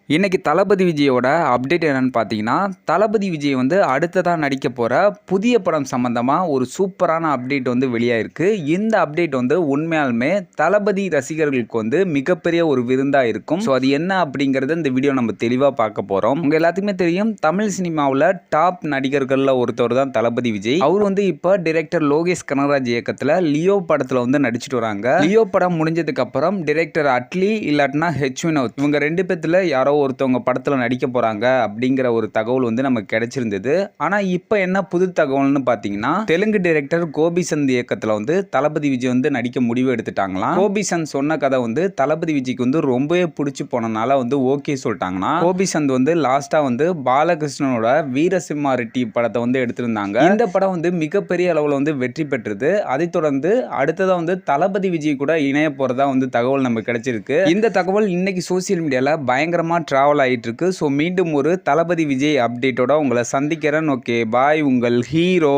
இன்னைக்கு தளபதி விஜயோட அப்டேட் என்னன்னு பார்த்தீங்கன்னா, தளபதி விஜய் வந்து அடுத்ததா நடிக்க போற புதிய படம் சம்பந்தமா ஒரு சூப்பரான அப்டேட் வந்து வெளியாயிருக்கு. இந்த அப்டேட் வந்து உண்மையாலுமே தளபதி ரசிகர்களுக்கு வந்து மிகப்பெரிய ஒரு விருந்தா இருக்கும். ஸோ அது என்ன அப்படிங்கறத இந்த வீடியோ நம்ம தெளிவா பார்க்க போறோம். உங்க எல்லாத்துக்குமே தெரியும், தமிழ் சினிமாவில் டாப் நடிகர்கள்ல ஒருத்தர் தான் தளபதி விஜய். அவர் வந்து இப்ப டைரக்டர் லோகேஷ் கனகராஜ் இயக்கத்துல லியோ படத்துல வந்து நடிச்சிட்டு வராங்க. லியோ படம் முடிஞ்சதுக்கு அப்புறம் டைரக்டர் அட்லி இல்லாட்டினா ஹெச் வினோத் இவங்க ரெண்டு பேத்துல யாரோ ஒருத்தவங்க படத்துல நடிக்க போறாங்க அப்படிங்கிற ஒரு தகவல் வந்து நமக்கு கிடைச்சிருந்தது. ஆனா இப்ப என்ன புது தகவல்னு பாத்தீங்கன்னா, தெலுங்கு டைரக்டர் கோபிசந்த் இயக்கத்துல வந்து தளபதி விஜய் வந்து நடிக்க முடிவு எடுத்துட்டாங்களாம். கோபிசந்த் சொன்ன கதை வந்து தளபதி விஜய்க்கு வந்து ரொம்பவே பிடிச்சு போனனால வந்து ஓகே சொல்லிட்டாங்கன்னா, கோபிசந்த் வந்து லாஸ்டா வந்து பாலகிருஷ்ணனோட வீரசிம்மா ரெட்டி படத்தை வந்து எடுத்திருந்தாங்க. இந்த படம் வந்து மிகப்பெரிய அளவுல வந்து வெற்றி பெற்றது. அதை தொடர்ந்து அடுத்ததா வந்து தளபதி விஜய் கூட இணைய போறதா வந்து தகவல் நமக்கு கிடைச்சிருக்கு. இந்த தகவல் இன்னைக்கு சோசியல் மீடியால பயங்கரமா டிராவல் ஆயிட்டு இருக்கு. ஸோ மீண்டும் ஒரு தளபதி விஜய் அப்டேட்டோட உங்களை சந்திக்கிறேன். ஓகே பாய், உங்கள் ஹீரோ.